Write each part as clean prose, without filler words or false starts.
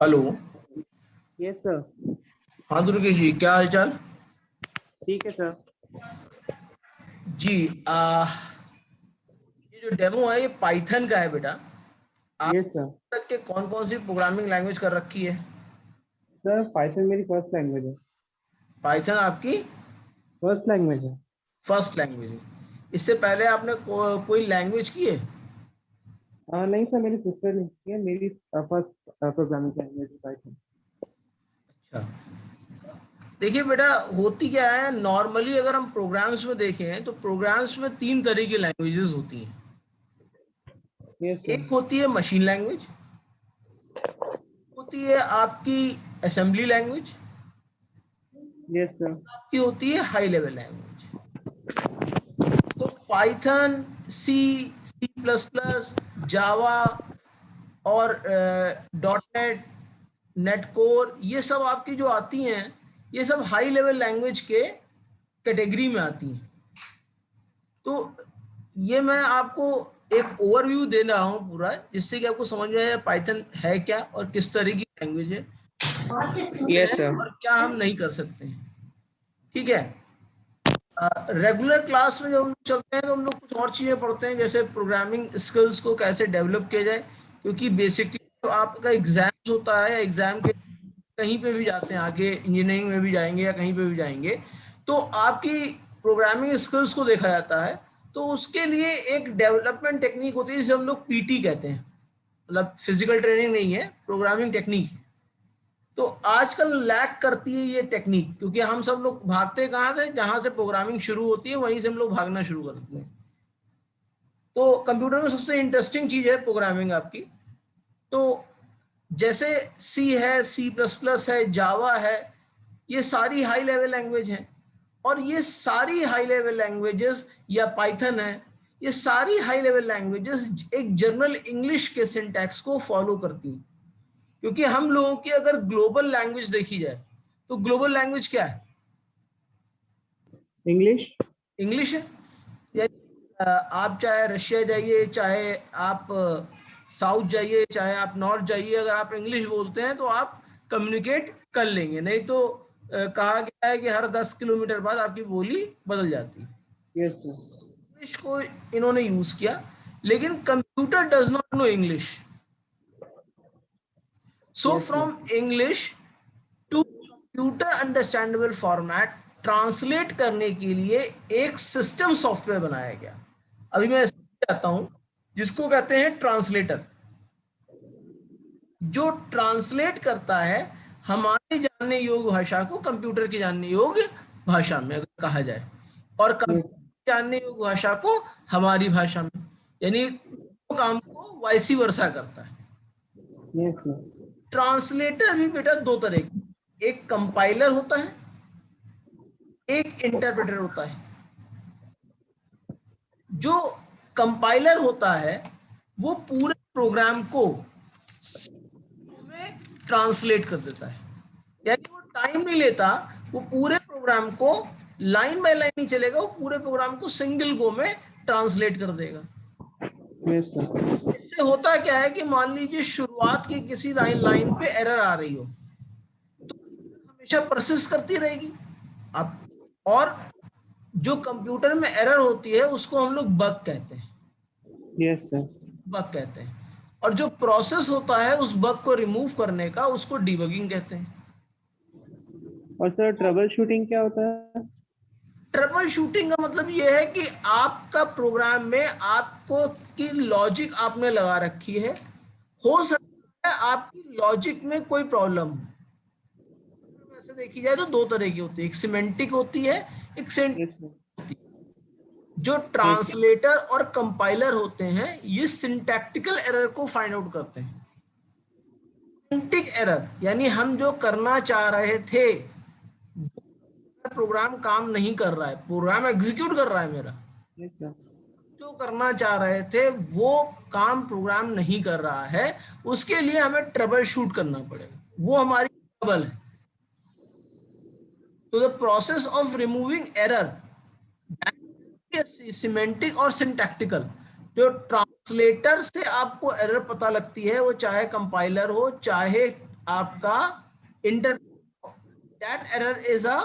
Hello. Yes sir. हाँ दुर्गेश जी, क्या हाल चाल? ठीक है सर। जी। ये जो डेमो है ये पाइथन का है बेटा। आप यस सर। तक के कौन कौन सी प्रोग्रामिंग लैंग्वेज कर रखी है? सर पाइथन मेरी फर्स्ट लैंग्वेज है। पाइथन आपकी फर्स्ट लैंग्वेज है। फर्स्ट लैंग्वेज है। इससे पहले आपने कोई लैंग्वेज की है? नहीं सर, मेरी सिस्टर ने की है। मेरी फर्स्ट प्रोग्रामिंग लैंग्वेज है पाइथन। अच्छा। देखिए बेटा, होती क्या है, नॉर्मली अगर हम प्रोग्राम्स में देखें तो प्रोग्राम्स में तीन तरह की लैंग्वेजेस होती हैं। Yes sir. एक होती है मशीन लैंग्वेज, होती है आपकी असेंबली लैंग्वेज, यस सर। आपकी होती है हाई लेवल लैंग्वेज। तो पाइथन, सी, सी प्लस प्लस, जावा और डॉट नेट, नेट कोर, ये सब आपकी जो आती हैं ये सब हाई लेवल लैंग्वेज के कैटेगरी में आती हैं। तो ये मैं आपको एक ओवरव्यू दे रहा हूँ पूरा, जिससे कि आपको समझ में आए पाइथन है क्या और किस तरह की लैंग्वेज है यस सर। और क्या हम नहीं कर सकते हैं। ठीक है। रेगुलर क्लास में जब हम चलते हैं तो हम लोग कुछ और चीज़ें पढ़ते हैं, जैसे प्रोग्रामिंग स्किल्स को कैसे डेवलप किया जाए, क्योंकि बेसिकली तो आपका एग्जाम्स होता है, एग्जाम के कहीं पे भी जाते हैं, आगे इंजीनियरिंग में भी जाएंगे या कहीं पे भी जाएंगे, तो आपकी प्रोग्रामिंग स्किल्स को देखा जाता है। तो उसके लिए एक डेवलपमेंट टेक्निक होती है जिसे हम लोग पीटी कहते हैं, मतलब फिजिकल ट्रेनिंग नहीं है, प्रोग्रामिंग टेक्निक। तो आजकल लैक करती है ये टेक्निक, क्योंकि हम सब लोग भागते कहाँ से, जहां से प्रोग्रामिंग शुरू होती है वहीं से हम लोग भागना शुरू करते हैं। तो कंप्यूटर में सबसे इंटरेस्टिंग चीज है प्रोग्रामिंग आपकी। तो जैसे सी है, सी प्लस प्लस है, जावा है, ये सारी हाई लेवल लैंग्वेज हैं। और ये सारी हाई लेवल लैंग्वेजेस, या पाइथन है, ये सारी हाई लेवल लैंग्वेजेस एक जनरल इंग्लिश के सिंटैक्स को फॉलो करती हैं। क्योंकि हम लोगों की अगर ग्लोबल लैंग्वेज देखी जाए तो ग्लोबल लैंग्वेज क्या है? इंग्लिश। इंग्लिश है। यानी आप चाहे रशिया जाइए, चाहे आप साउथ जाइए, चाहे आप नॉर्थ जाइए, अगर आप इंग्लिश बोलते हैं तो आप कम्युनिकेट कर लेंगे। नहीं तो कहा गया है कि हर 10 किलोमीटर बाद आपकी बोली बदल जाती है। Yes sir. इंग्लिश को इन्होंने यूज किया, लेकिन computer does not know English. So yes from sir. English to computer understandable format translate करने के लिए एक सिस्टम सॉफ्टवेयर बनाया गया। अभी मैं चाहता हूं, जिसको कहते हैं ट्रांसलेटर, जो ट्रांसलेट करता है हमारे जानने योग्य भाषा को कंप्यूटर की जानने योग्य भाषा में, अगर कहा जाए, और यस। कंप्यूटर जानने योग्य भाषा को हमारी भाषा में, यानी वो काम को वाइसी वर्सा करता है। Yes sir. ट्रांसलेटर भी बेटा दो तरह के, एक कंपाइलर होता है, एक इंटरप्रेटर होता है। जो कंपाइलर होता है वो पूरे प्रोग्राम को में ट्रांसलेट कर देता है, यानी वो टाइम नहीं लेता, वो पूरे प्रोग्राम को लाइन बाय लाइन नहीं चलेगा, वो पूरे प्रोग्राम को सिंगल गो में ट्रांसलेट कर देगा। Yes sir. इससे होता क्या है कि मान लीजिए शुरुआत की किसी लाइन पे एरर आ रही हो, तो हमेशा परसिस्ट करती रहेगी। अब और जो कंप्यूटर में एरर होती है उसको हम लोग बग कहते हैं, यस सर। बग कहते हैं। और जो प्रोसेस होता है उस बग को रिमूव करने का, उसको डिबगिंग कहते हैं। और सर ट्रबल शूटिंग क्या होता है? ट्रबल शूटिंग का मतलब यह है कि आपका प्रोग्राम में आपको की लॉजिक आपने लगा रखी है, हो सकता है आपकी लॉजिक में कोई प्रॉब्लम हो। वैसे देखी जाए तो दो तरह की होती है, एक सिमेंटिक होती है, एक यस सिंटैक्टिक सर। होती है। जो यस सर। ट्रांसलेटर और कंपाइलर होते हैं ये सिंटैक्टिकल एरर को फाइंड आउट करते हैं। सिंटैक्टिक एरर यानी हम जो करना चाह रहे थे, प्रोग्राम काम नहीं कर रहा है, प्रोग्राम एग्जीक्यूट कर रहा है मेरा, यस सर। जो करना चाह रहे थे वो काम प्रोग्राम नहीं कर रहा है, उसके लिए हमें ट्रबल शूट करना पड़ेगा, वो हमारी ट्रबल है। तो the process of removing error, semantic और सिंटैक्टिकल, जो ट्रांसलेटर से आपको एरर पता लगती है, वो चाहे कंपाइलर हो चाहे आपका inter that error is a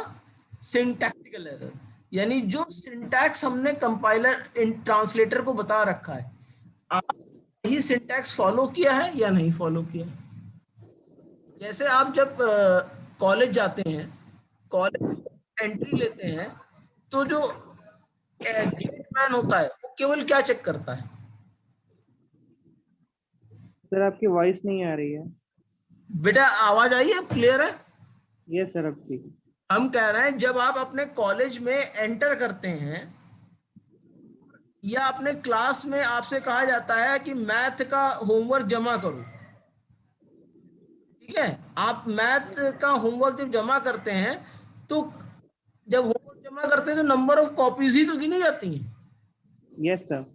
syntactical error, यानी जो सिंटैक्स हमने कंपाइलर ट्रांसलेटर को बता रखा है, आप ही सिंटैक्स फॉलो किया है या नहीं फॉलो किया है। जैसे आप जब कॉलेज जाते हैं, कॉलेज एंट्री लेते हैं, तो जो गेट मैन होता है वो केवल क्या चेक करता है। सर आपकी वॉइस नहीं आ रही है। बेटा आवाज आई है, क्लियर है। ये सर अब ठीक है। हम कह रहे हैं जब आप अपने कॉलेज में एंटर करते हैं या अपने क्लास में आपसे कहा जाता है कि मैथ का होमवर्क जमा करो, ठीक है, आप मैथ का होमवर्क जब जमा करते हैं तो जब होमवर्क जमा करते हैं तो नंबर ऑफ कॉपीज ही तो गिनी जाती हैं यस सर।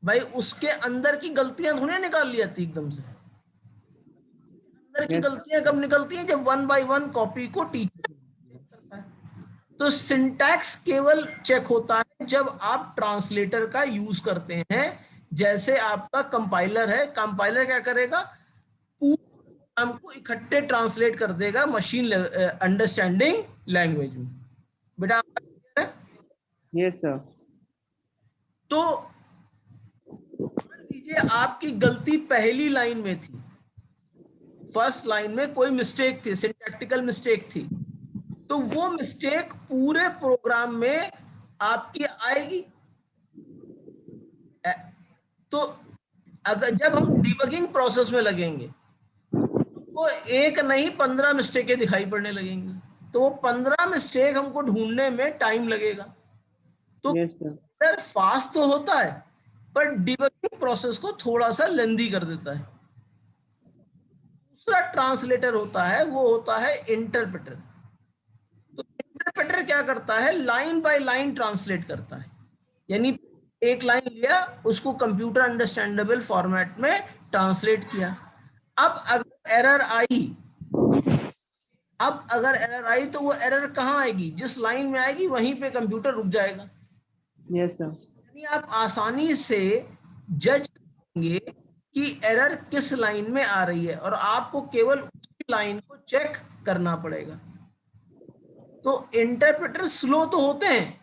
भाई, उसके अंदर की गलतियां थोड़ी निकाल ली जाती एकदम से। अंदर की यस गलतियां कब निकलती हैं, जब 1 बाय 1 कॉपी को टीचर करता है। तो सिंटैक्स केवल चेक होता है जब आप ट्रांसलेटर का यूज करते हैं। जैसे आपका कंपाइलर है, कंपाइलर क्या करेगा, पूरे प्रोग्राम को इकट्ठे ट्रांसलेट कर देगा मशीन अंडरस्टैंडिंग लैंग्वेज में। बेटा आपका clear है? Yes sir. तो मान लीजिए आपकी गलती पहली लाइन में थी, फर्स्ट लाइन में कोई मिस्टेक थी, सिंटैक्टिकल मिस्टेक थी, तो वो मिस्टेक पूरे प्रोग्राम में आपकी आएगी। तो अगर जब हम डिबगिंग प्रोसेस में लगेंगे तो एक नहीं 15 मिस्टेकें दिखाई पड़ने लगेंगी, तो वो 15 मिस्टेक हमको ढूंढने में टाइम लगेगा। तो यस सर। फास्ट तो होता है पर डिबगिंग प्रोसेस को थोड़ा सा लेंदी कर देता है। दूसरा ट्रांसलेटर होता है, वो होता है इंटरप्रेटर। तो इंटरप्रेटर क्या करता है, लाइन बाय लाइन ट्रांसलेट करता है, यानी एक लाइन लिया, उसको कंप्यूटर अंडरस्टैंडेबल फॉर्मेट में ट्रांसलेट किया। अब अगर एरर आई अब अगर एरर आई तो वो एरर कहाँ आएगी, जिस लाइन में आएगी वहीं पे कंप्यूटर रुक जाएगा। Yes sir. यानी आप आसानी से जज करेंगे कि एरर किस लाइन में आ रही है और आपको केवल उसी लाइन को चेक करना पड़ेगा। तो इंटरप्रेटर स्लो तो होते हैं,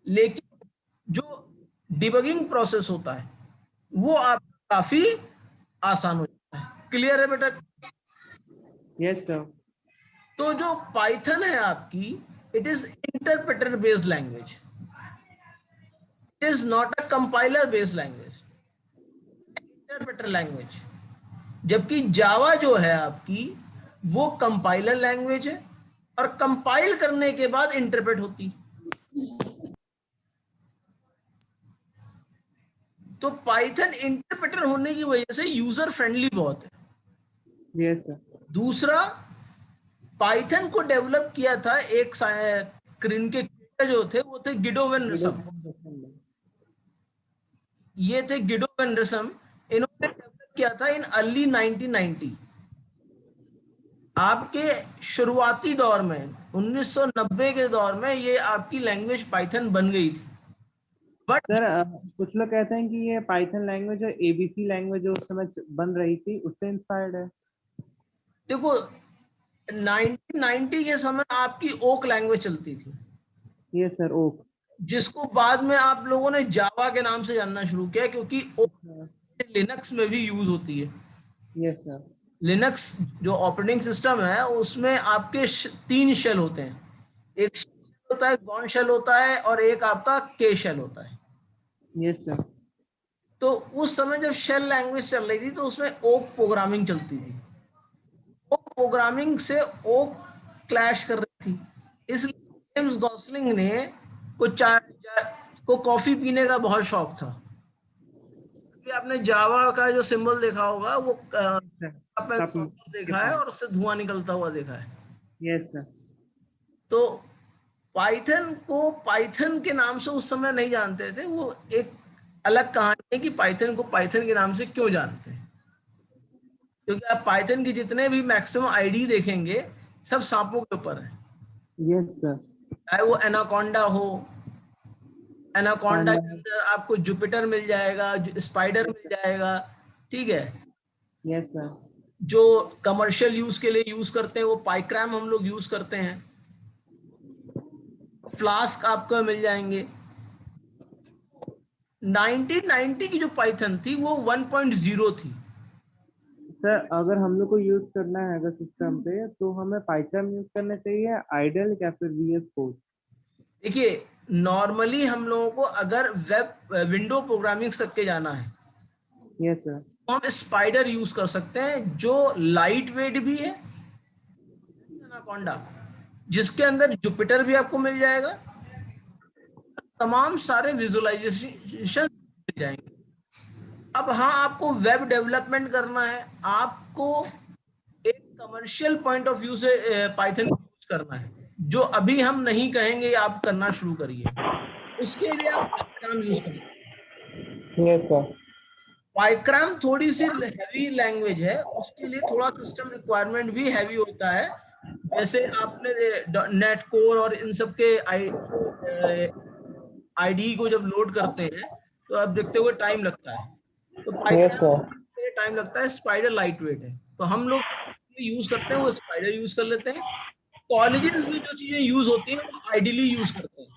लेकिन जो डिबगिंग प्रोसेस होता है वो आपका काफी आसान हो जाता है। क्लियर है बेटा। Yes sir. तो जो पाइथन है आपकी, it is interpreter based language, it is not a compiler based language, interpreter language. जबकि जावा जो है आपकी वो कंपाइलर लैंग्वेज है और कंपाइल करने के बाद इंटरप्रेट होती है। तो पाइथन इंटरप्रेटर होने की वजह से यूजर फ्रेंडली बहुत है। Yes sir. दूसरा, पाइथन को डेवलप किया था एक के जो थे वो थे गिडो वेन रिसम। ये थे गिडो वेन रिसम, इन्होंने डेवलप किया था इन अर्ली 1990। आपके शुरुआती दौर में 1990 के दौर में ये आपकी लैंग्वेज पाइथन बन गई थी। बट सर कुछ लोग कहते हैं कि ये पाइथन लैंग्वेज और एबीसी लैंग्वेज जो उस समय बन रही थी उससे इंस्पायर्ड है। देखो 1990 के समय आपकी ओक लैंग्वेज चलती थी, ये सर ओक। जिसको बाद में आप लोगों ने जावा के नाम से जानना शुरू किया, क्योंकि ओक लिनक्स में भी यूज होती है। Yes sir. लिनक्स जो ऑपरेटिंग सिस्टम है उसमें आपके 3 शेल होते हैं, एक शेल होता है, गॉन शेल होता है और एक आपका के शेल होता है। Yes sir. तो उस समय जब शेल लैंग्वेज चल रही थी तो उसमें ओक प्रोग्रामिंग चलती थी। ओक प्रोग्रामिंग से ओक क्लैश कर रही थी, इसलिए जेम्स गॉसलिंग ने को चाय को कॉफी पीने का बहुत शौक था। कि आपने जावा का जो सिंबल देखा होगा वो आपने देखा है और उससे धुआं निकलता हुआ देखा है। Yes sir. तो पाइथन को पाइथन के नाम से उस समय नहीं जानते थे, वो एक अलग कहानी है कि पाइथन को पाइथन के नाम से क्यों जानते हैं। क्योंकि आप पाइथन की जितने भी मैक्सिमम आईडी देखेंगे सब सांपों के ऊपर है, यस सर। चाहे वो एनाकोंडा हो, एनाकोंडा के पांडा। अंदर आपको जुपिटर मिल जाएगा, स्पाइडर मिल जाएगा, ठीक है। Yes sir. जो कमर्शियल यूज के लिए यूज करते हैं वो पाइक्रैम हम लोग यूज करते हैं। फ्लास्क आपको मिल जाएंगे। 1990 की जो पाइथन थी वो 1.0 थी। सर अगर हम लोग को यूज करना है अगर सिस्टम पे तो हमें पाइथन यूज करना चाहिए आइडल या फिर वीएस कोड। देखिए, नॉर्मली हम लोगों को अगर वेब विंडो प्रोग्रामिंग तक के जाना है यस सर। तो हम स्पाइडर यूज कर सकते हैं, जो लाइट वेट भी है, एनाकोंडा, जिसके अंदर जुपिटर भी आपको मिल जाएगा, तमाम सारे विजुअलाइजेशन मिल जाएंगे। अब हाँ, आपको वेब डेवलपमेंट करना है, आपको एक कमर्शियल पॉइंट ऑफ व्यू से पाइथन यूज करना है, जो अभी हम नहीं कहेंगे आप करना शुरू करिए, उसके लिए आप पाइथन यूज कर सकते हैं। Yes sir. पाइक्रैम थोड़ी सी हैवी लैंग्वेज है, उसके लिए थोड़ा सिस्टम रिक्वायरमेंट भी हैवी होता है। जैसे आपने नेट कोर और इन सब के आईडी को जब लोड करते हैं तो आप देखते हुए टाइम लगता है, तो यस पाइक्रैम सर। टाइम लगता है। स्पाइडर लाइट वेट है, तो हम लोग यूज करते हैं वो स्पाइडर यूज कर लेते हैं। कॉलेजेस में जो चीजें यूज होती हैं वो आइडियली यूज करते हैं।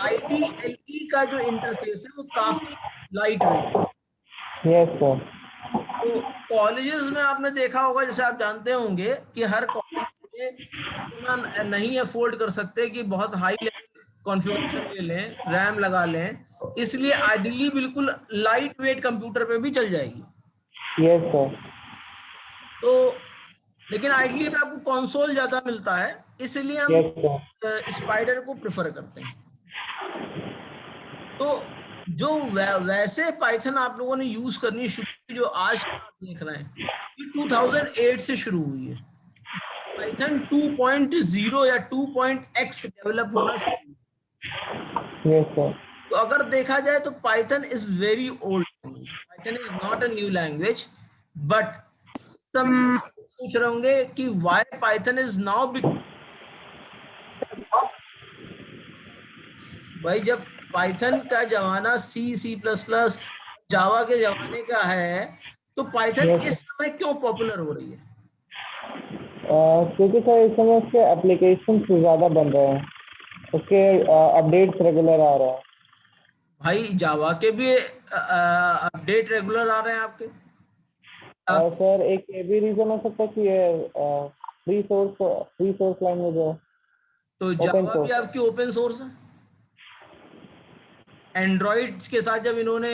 आईडीएलई का जो इंटरफेस है वो काफी लाइट वेट। Yes sir. तो कॉलेजेस में आपने देखा होगा, जैसे आप जानते होंगे कि हर कॉलेज में इतना नहीं अफोर्ड कर सकते कि बहुत हाई लेवल कॉन्फ़िगरेशन ले लें, रैम लगा लें, इसलिए आइडियली बिल्कुल लाइट वेट कंप्यूटर पे भी चल जाएगी। Yes sir. तो लेकिन आइडियली में आपको कंसोल ज्यादा मिलता है, इसलिए हम यस सर। स्पाइडर को प्रेफर करते हैं। तो जो वैसे पाइथन आप लोगों ने यूज करनी शुरू की, जो आज आप देख रहे हैं, ये 2008 से शुरू हुई है। पाइथन 2.0 या 2.x डेवलप होना शुरू हुआ। Yes sir. तो अगर देखा जाए तो Python is very old language, Python is not a new language. But सब पूछ रहे होंगे कि व्हाई पाइथन इज नाउ। भाई, जब पाइथन का जमाना C++, जावा के जमाने का है, तो पाइथन यस इस सर। समय क्यों पॉपुलर हो रही है? क्योंकि सर इस समय उसके एप्लीकेशन ज़्यादा बन रहे हैं, उसके अपडेट्स रेगुलर आ रहे हैं। भाई, जावा के भी अपडेट रेगुलर आ रहे हैं आपके। आप और सर एक ये भी रीजन हो सकता है कि ये फ्री सोर्स लैंग्वेज है। तो ओपन जावा भी सोर्स। आपकी ओपन सोर्स है। एंड्रॉइड के साथ जब इन्होंने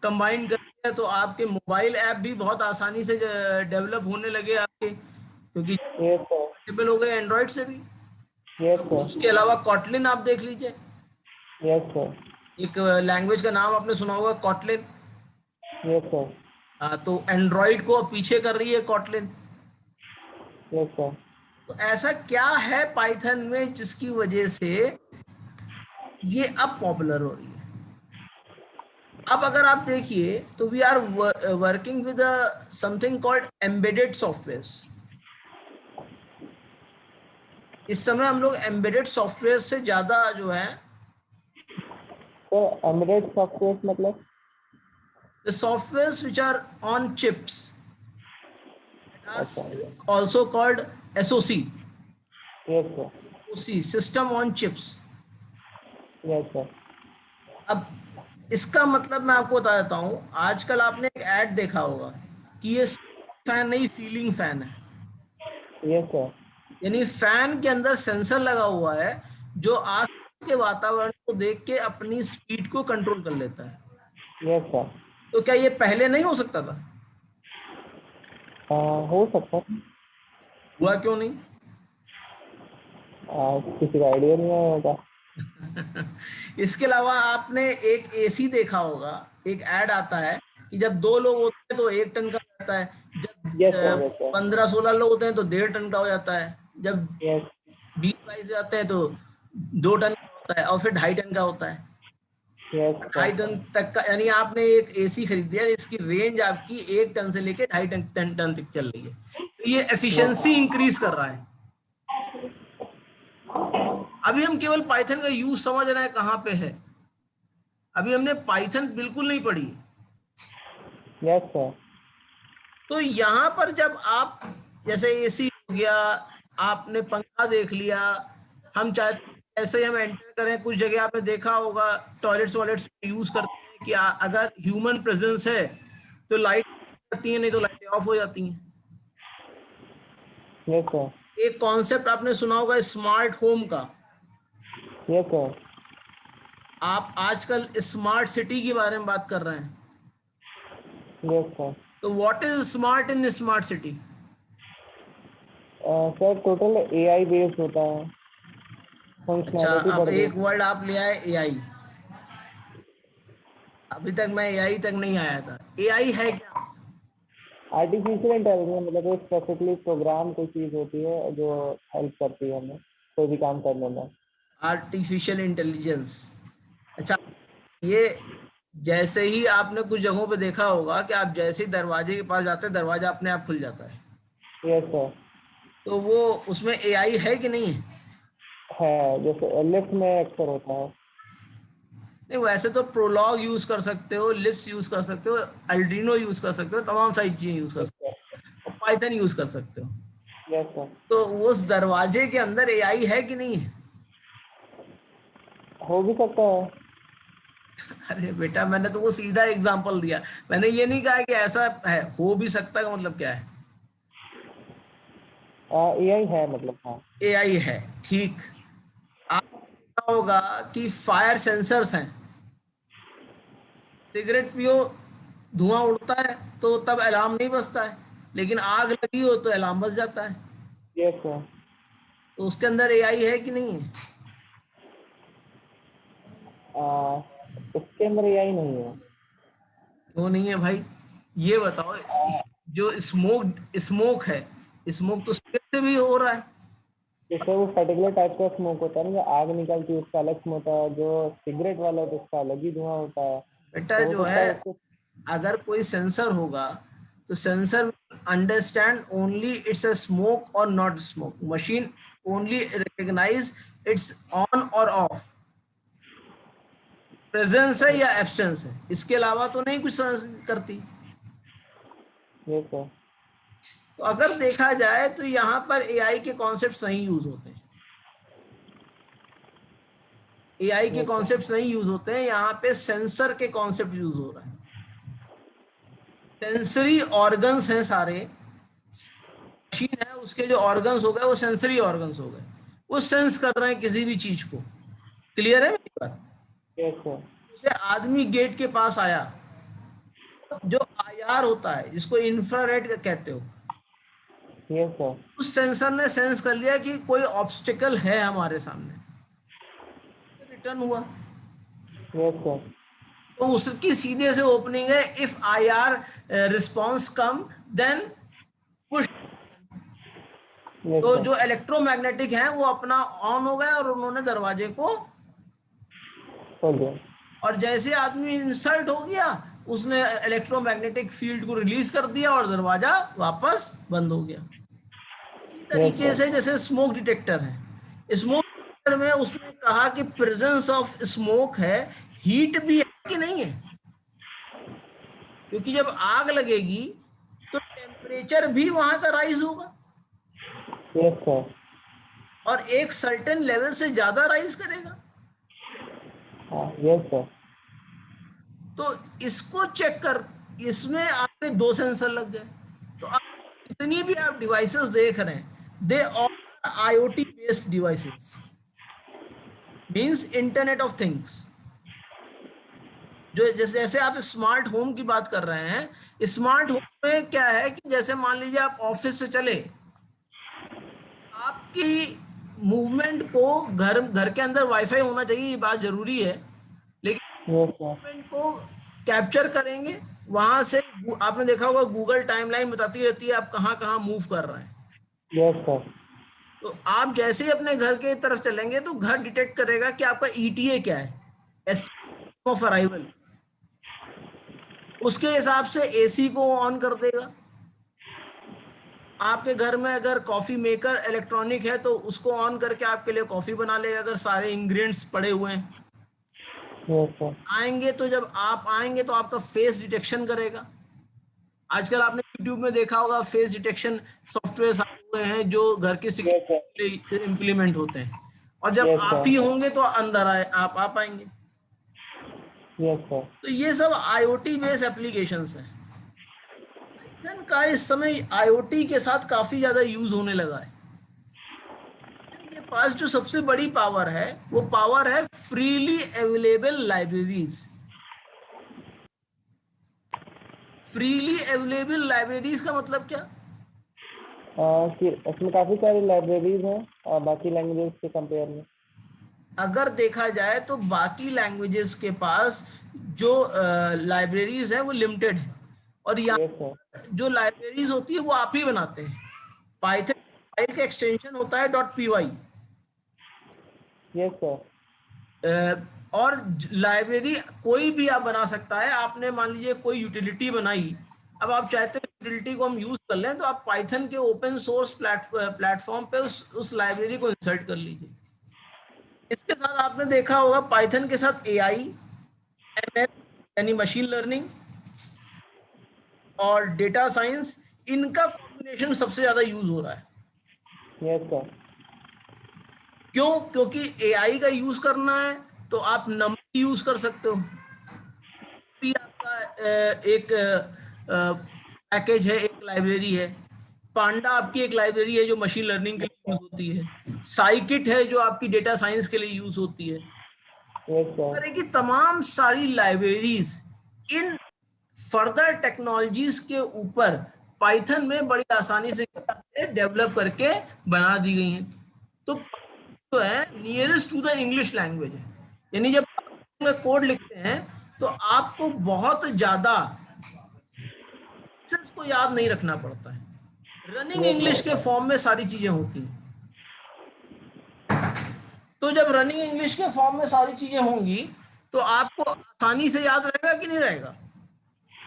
कंबाइन कर दिया तो आपके मोबाइल ऐप भी बहुत आसानी से डेवलप होने लगे आपके, क्योंकि यस सर। कंपेटेबल हो गए एंड्रॉइड से भी। यस अब सर। उसके अलावा कॉटलिन आप देख लीजिए, यस सर। एक लैंग्वेज का नाम आपने सुना होगा, कॉटलिन। Yes sir. हाँ, तो एंड्रॉइड को पीछे कर रही है कॉटलिन। Yes sir. तो ऐसा क्या है पाइथन में जिसकी वजह से ये अब पॉपुलर हो रही है? अब अगर आप देखिए तो we are working with something called embedded software. इस समय हम लोग एम्बेडेड सॉफ्टवेयर से ज्यादा जो है, सर एम्बेडेड सॉफ्टवेयर मतलब? The software which are on chips are अच्छा। Also called SoC, yes sir. System on chips. Yes sir. अब इसका मतलब मैं आपको बता देता हूँ, आजकल आपने एक ऐड देखा होगा कि ये फैन नहीं, सीलिंग फैन है। Yes sir. यानी फैन के अंदर सेंसर लगा हुआ है जो आस के वातावरण को देख के अपनी स्पीड को कंट्रोल कर लेता है। Yes sir. तो क्या ये पहले नहीं हो सकता था? हो सकता है। हुआ क्यों नहीं? किसी का आइडिया नहीं आया होगा। इसके अलावा आपने एक AC देखा होगा, एक ऐड आता है कि जब 2 लोग होते हैं तो 1 टन का हो जाता है, यस जब सर। Yes sir. 15-16 लोग होते हैं तो 1.5 टन का हो जाता है, जब यस। 20-22 जाते हैं तो 2 टन का होता है, और फिर 2.5 टन का होता है। Yes 2.5 sir. टन तक का, यानी आपने एक AC खरीद दिया, इसकी रेंज आपकी 1 टन से लेके 2.5 टन तक चल रही है। तो ये एफिशिएंसी इंक्रीज कर रहा है। अभी हम केवल पाइथन का यूज समझ रहे हैं कहाँ पे है, अभी हमने पाइथन बिल्कुल नहीं पढ़ी। Yes sir. तो यहाँ पर जब आप जैसे एसी हो गया, आपने पंखा देख लिया, हम चाहते ऐसे ही हम एंटर करें, कुछ जगह आपने देखा होगा टॉयलेट्स वॉयलेट्स यूज करते हैं कि अगर ह्यूमन प्रेजेंस है तो लाइट करती है, नहीं तो लाइटें ऑफ हो जाती हैं। Yes sir. एक कॉन्सेप्ट आपने सुना होगा स्मार्ट होम का। Yes sir. आप आजकल स्मार्ट सिटी के बारे में बात कर रहे हैं। Yes sir. तो what is smart in smart city? Sir total AI based होता है, अच्छा, फंक्शनैलिटी अब बढ़ गई। एक वर्ड आप ले आए एआई। अभी तक मैं एआई तक नहीं आया था। एआई है क्या? आर्टिफिशियल इंटेलिजेंस मतलब एक स्पेसिफिकली प्रोग्राम कोई चीज़ होती है जो हेल्प करती है हमें कोई भी काम करने में। Artificial intelligence. अच्छा, ये जैसे ही आपने कुछ जगहों पे देखा होगा कि आप जैसे ही दरवाजे के पास जाते हैं दरवाजा अपने आप खुल जाता है, यस सर। तो वो उसमें एआई है कि नहीं है? है, जैसे लिफ्ट में अक्सर होता है। नहीं, वैसे तो प्रोलॉग यूज कर सकते हो, लिप्स यूज कर सकते हो, अल्ड्रीनो यूज कर सकते हो, तमाम सारी चीजें यूज कर यस सकते सर। हो, और पाइथन यूज कर सकते हो। Yes sir. तो उस दरवाजे के अंदर एआई है कि नहीं है? हो भी सकता है। अरे बेटा, मैंने तो वो सीधा एग्जांपल दिया, मैंने ये नहीं कहा कि ऐसा है, हो भी सकता है का मतलब क्या है? एआई है मतलब, हाँ। एआई है, ठीक। आपने देखा होगा कि फायर सेंसर्स हैं। सिगरेट पियो, धुआं उड़ता है तो तब अलार्म नहीं बजता है, लेकिन आग लगी हो तो अलार्म बज जाता है। Yes sir. तो उसके अंदर एआई है कि नहीं है? उसके अंदर एआई नहीं है। क्यों नहीं है भाई? ये बताओ, जो स्मोक स्मोक है, स्मोक तो सिगरेट से भी हो रहा है। जैसे वो पर्टिकुलर टाइप का स्मोक होता है ना, जो आग निकलती है उसका अलग स्मोक होता है, जो सिगरेट वाला होता है उसका अलग ही धुआं होता है। बेटा तो हो जो सकता है, है उसको। अगर कोई सेंसर होगा तो sensor understand only it's a smoke और not smoke. Machine only recognise it's on और ऑफ, प्रेजेंस है या एब्सेंस है, इसके अलावा तो नहीं कुछ करती। Yes sir. तो अगर देखा जाए तो यहाँ पर एआई के कॉन्सेप्ट नहीं यूज होते हैं। एआई के यस सर। कॉन्सेप्ट नहीं यूज होते हैं, यहाँ पे सेंसर के कॉन्सेप्ट यूज हो रहा है। सेंसरी ऑर्गन्स हैं सारे, मशीन है उसके जो ऑर्गन्स हो गए वो सेंसरी ऑर्गन्स हो गए, वो सेंस कर रहे हैं किसी भी चीज को। क्लियर है मेरी बात? Yes sir. जैसे आदमी गेट के पास आया, जो आईआर होता है जिसको इंफ्रारेड कहते हो, यस सर। उस सेंसर ने सेंस कर लिया कि कोई ऑब्स्टिकल है हमारे सामने, रिटर्न हुआ। Yes sir. तो उसकी सीधे से ओपनिंग है, if IR response come then push. Yes तो सर। जो इलेक्ट्रोमैग्नेटिक है वो अपना ऑन हो गए और उन्होंने दरवाजे को, हो गया। और जैसे आदमी इंसल्ट हो गया उसने इलेक्ट्रोमैग्नेटिक फील्ड को रिलीज कर दिया और दरवाजा वापस बंद हो गया। इसी यस तरीके सर। से जैसे स्मोक डिटेक्टर है, स्मोक डिटेक्टर में उसने कहा कि प्रेजेंस ऑफ स्मोक है, हीट भी है कि नहीं है, क्योंकि जब आग लगेगी तो टेम्परेचर भी वहां का राइज होगा यस सर। और एक सर्टेन लेवल से ज्यादा राइज करेगा। हाँ यस सर। तो इसको चेक कर, इसमें आपके दो सेंसर लग गए। तो आप जितनी भी आप डिवाइसेस देख रहे हैं, they all IoT based devices, means internet of things. जो जैसे जैसे आप स्मार्ट होम की बात कर रहे हैं, स्मार्ट होम में क्या है कि जैसे मान लीजिए आप ऑफिस से चले, आपकी मूवमेंट को, घर घर के अंदर वाईफाई होना चाहिए, ये बात जरूरी है, लेकिन यस सर। मूवमेंट को कैप्चर करेंगे वहां से। आपने देखा होगा गूगल टाइमलाइन बताती रहती है आप कहाँ कहाँ मूव कर रहे हैं। Yes sir. तो आप जैसे ही अपने घर के तरफ चलेंगे तो घर डिटेक्ट करेगा कि आपका ईटीए क्या है, एस्टिमेट ऑफ अराइवल, उसके हिसाब से एसी को ऑन कर देगा। आपके घर में अगर कॉफी मेकर इलेक्ट्रॉनिक है तो उसको ऑन करके आपके लिए कॉफी बना लेगा अगर सारे इंग्रेडिएंट्स पड़े हुए हैं। Yes sir. आएंगे तो जब आप आएंगे तो आपका फेस डिटेक्शन करेगा, आजकल आपने यूट्यूब में देखा होगा फेस डिटेक्शन सॉफ्टवेयर आए हुए हैं जो घर की यस सर, सिक्योरिटी इम्प्लीमेंट होते हैं, और जब यस आप सर, ही होंगे तो अंदर आए आप आ पाएंगे। यस सर, तो ये सब आईओटी बेस्ड एप्लीकेशंस हैं। पाइथन का इस समय आईओटी के साथ काफी ज्यादा यूज होने लगा है। इनके पास जो सबसे बड़ी पावर है वो पावर है freely available libraries. Freely available libraries का मतलब क्या? कि उसमें काफी सारी लाइब्रेरीज हैं बाकी लैंग्वेजेस के कंपेयर में। अगर देखा जाए तो बाकी लैंग्वेजेस के पास जो लाइब्रेरीज है वो लिमिटेड है, और यस यहाँ सर, जो लाइब्रेरीज होती है वो आप ही बनाते हैं। पाइथन फाइल का एक्सटेंशन होता है .py, यस सर, और लाइब्रेरी कोई भी आप बना सकता है। आपने मान लीजिए कोई यूटिलिटी बनाई, अब आप चाहते हैं यूटिलिटी को हम यूज कर लें, तो आप पाइथन के ओपन सोर्स प्लेटफॉर्म पे उस लाइब्रेरी को इंसर्ट कर लीजिए। इसके साथ आपने देखा होगा पाइथन के साथ एआई, एमएल यानी मशीन लर्निंग और डेटा साइंस, इनका कॉम्बिनेशन सबसे ज्यादा यूज हो रहा है। यस सर, क्यों? क्योंकि एआई का यूज करना है तो आप नंबर यूज कर सकते हो, भी आपका एक पैकेज है, एक लाइब्रेरी है। पांडा आपकी एक लाइब्रेरी है जो मशीन लर्निंग के लिए यूज होती है। साइकिट है जो आपकी डेटा साइंस के लिए यूज होती है। यस इस सर, तरह की तमाम सारी लाइब्रेरीज इन फर्दर टेक्नोलॉजीज के ऊपर पाइथन में बड़ी आसानी से डेवलप करके बना दी गई हैं। तो जो है nearest to the English language है, यानी जब आप कोड लिखते हैं तो आपको बहुत ज्यादा को याद नहीं रखना पड़ता है। रनिंग यस इंग्लिश सर, के फॉर्म में सारी चीजें होती हैं। तो जब रनिंग इंग्लिश के फॉर्म में सारी चीजें होंगी तो आपको आसानी से याद रहेगा कि नहीं रहेगा?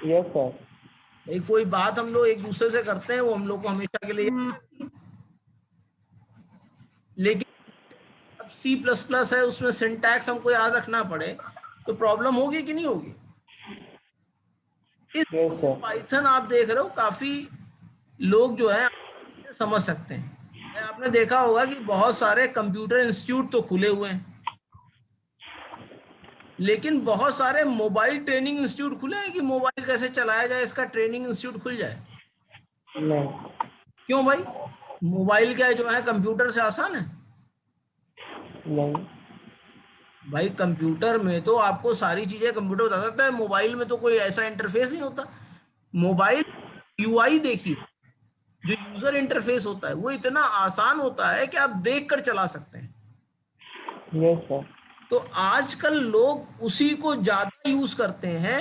यस सर, भाई कोई बात हम लोग एक दूसरे से करते हैं वो हम लोग को हमेशा के लिए याद रहती है। लेकिन अब सी प्लस प्लस है, उसमें सिंटैक्स हमको याद रखना पड़े तो प्रॉब्लम होगी कि नहीं होगी? इस यस सर, पाइथन आप देख रहे हो काफी लोग जो है से समझ सकते हैं। आपने देखा होगा कि बहुत सारे कंप्यूटर इंस्टीट्यूट तो खुले हुए हैं, लेकिन बहुत सारे मोबाइल ट्रेनिंग इंस्टीट्यूट खुले हैं कि मोबाइल कैसे चलाया जाए इसका ट्रेनिंग इंस्टीट्यूट खुल जाए। नहीं, क्यों भाई? मोबाइल क्या जो है कंप्यूटर से आसान है? नहीं, भाई कंप्यूटर में तो आपको सारी चीजें कंप्यूटर बता सकता है, मोबाइल में तो कोई ऐसा इंटरफेस नहीं होता। मोबाइल यूआई देखिए, जो यूजर इंटरफेस होता है वो इतना आसान होता है कि आप देख कर चला सकते हैं। यस सर, तो आजकल लोग उसी को ज्यादा यूज करते हैं